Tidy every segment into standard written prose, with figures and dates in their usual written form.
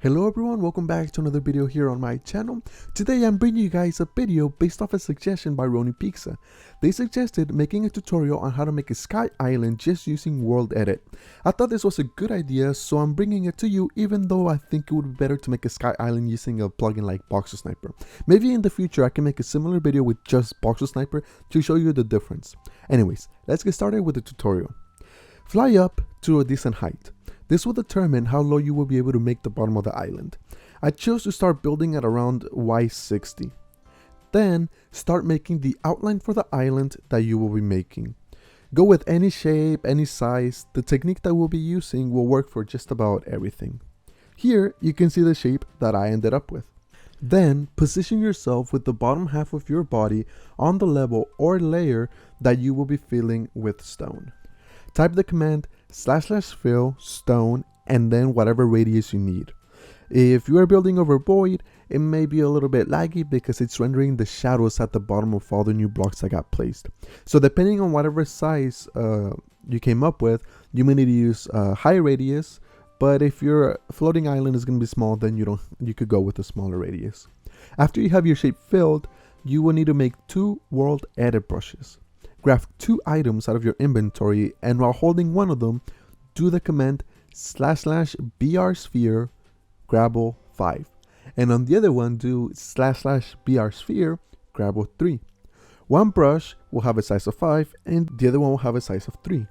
Hello everyone, welcome back to another video here on my channel. Today I'm bringing you guys a video based off a suggestion by Roni Pizza. They suggested making a tutorial on how to make a sky island just using World Edit. I thought this was a good idea, so I'm bringing it to you, even though I think it would be better to make a sky island using a plugin like Boxer Sniper. Maybe in the future I can make a similar video with just Boxer Sniper to show you the difference. Anyways, let's get started with the tutorial. Fly up to a decent height. This will determine how low you will be able to make the bottom of the island. I chose to start building at around Y60. Then start making the outline for the island that you will be making. Go with any shape, any size. The technique that we'll be using will work for just about everything. Here you can see the shape that I ended up with. Then position yourself with the bottom half of your body on the level or layer that you will be filling with stone. Type the command //fill stone and then whatever radius you need. If you are building over void, it may be a little bit laggy because it's rendering the shadows at the bottom of all the new blocks that got placed. So depending on whatever size you came up with, you may need to use high radius, but if your floating island is going to be small, then you could go with a smaller radius. After you have your shape filled, you will need to make 2 world edit brushes. Grab 2 items out of your inventory, and while holding one of them, do the command //brsphere grabble 5, and on the other one do //brsphere grabble 3. One brush will have a size of 5 and the other one will have a size of 3.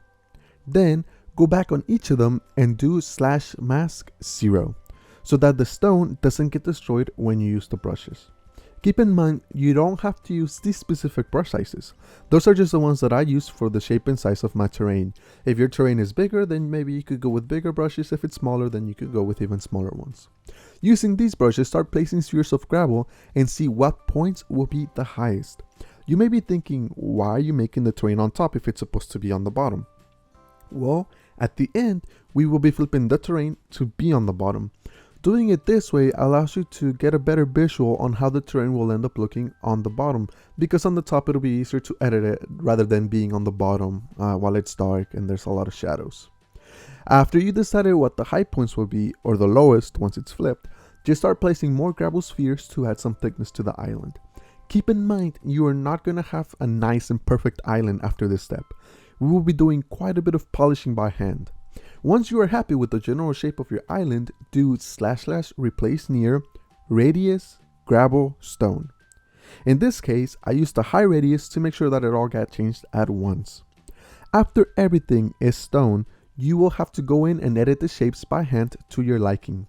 Then go back on each of them and do /mask 0 so that the stone doesn't get destroyed when you use the brushes. Keep in mind, you don't have to use these specific brush sizes. Those are just the ones that I use for the shape and size of my terrain. If your terrain is bigger, then maybe you could go with bigger brushes. If it's smaller, then you could go with even smaller ones. Using these brushes, start placing spheres of gravel and see what points will be the highest. You may be thinking, why are you making the terrain on top if it's supposed to be on the bottom? Well, at the end, we will be flipping the terrain to be on the bottom. Doing it this way allows you to get a better visual on how the terrain will end up looking on the bottom, because on the top it'll be easier to edit it rather than being on the bottom while it's dark and there's a lot of shadows. After you decided what the high points will be, or the lowest once it's flipped, just start placing more gravel spheres to add some thickness to the island. Keep in mind, you are not going to have a nice and perfect island after this step. We will be doing quite a bit of polishing by hand. Once you are happy with the general shape of your island, do //replace near radius gravel stone. In this case, I used a high radius to make sure that it all got changed at once. After everything is stone, you will have to go in and edit the shapes by hand to your liking.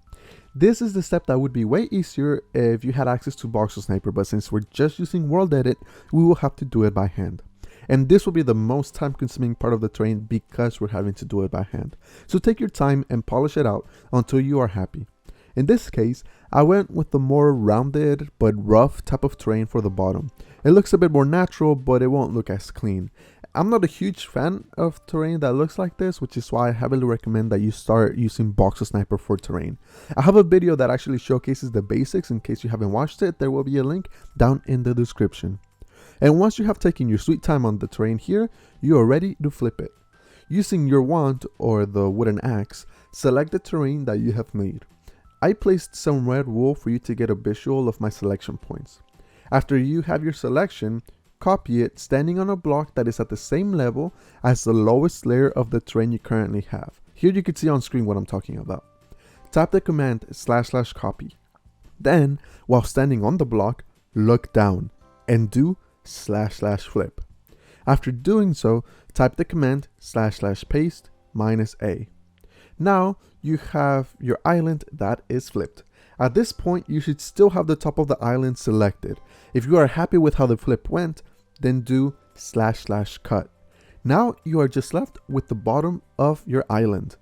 This is the step that would be way easier if you had access to Boxer Sniper, but since we're just using World Edit, we will have to do it by hand. And this will be the most time consuming part of the terrain because we're having to do it by hand. So take your time and polish it out until you are happy. In this case, I went with the more rounded but rough type of terrain for the bottom. It looks a bit more natural, but it won't look as clean. I'm not a huge fan of terrain that looks like this, which is why I heavily recommend that you start using Boxer Sniper for terrain. I have a video that actually showcases the basics. In case you haven't watched it, there will be a link down in the description. And once you have taken your sweet time on the terrain here, you are ready to flip it. Using your wand or the wooden axe, select the terrain that you have made. I placed some red wool for you to get a visual of my selection points. After you have your selection, copy it standing on a block that is at the same level as the lowest layer of the terrain you currently have. Here you can see on screen what I'm talking about. Tap the command //copy. Then, while standing on the block, look down and do //flip. After doing so, type the command //paste -a. Now you have your island that is flipped. At this point, you should still have the top of the island selected. If you are happy with how the flip went, then do //cut. Now you are just left with the bottom of your island.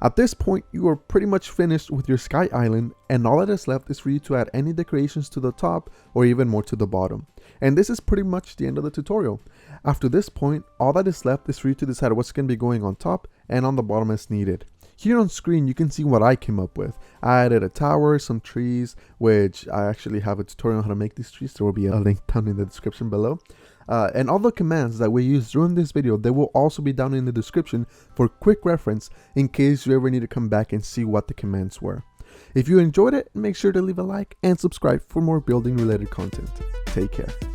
At this point, you are pretty much finished with your sky island, and all that is left is for you to add any decorations to the top or even more to the bottom. And this is pretty much the end of the tutorial. After this point, all that is left is for you to decide what's going to be going on top and on the bottom as needed. Here on screen, you can see what I came up with. I added a tower, some trees, which I actually have a tutorial on how to make these trees. There will be a link down in the description below. And all the commands that we use during this video, they will also be down in the description for quick reference in case you ever need to come back and see what the commands were. If you enjoyed it, make sure to leave a like and subscribe for more building related content. Take care.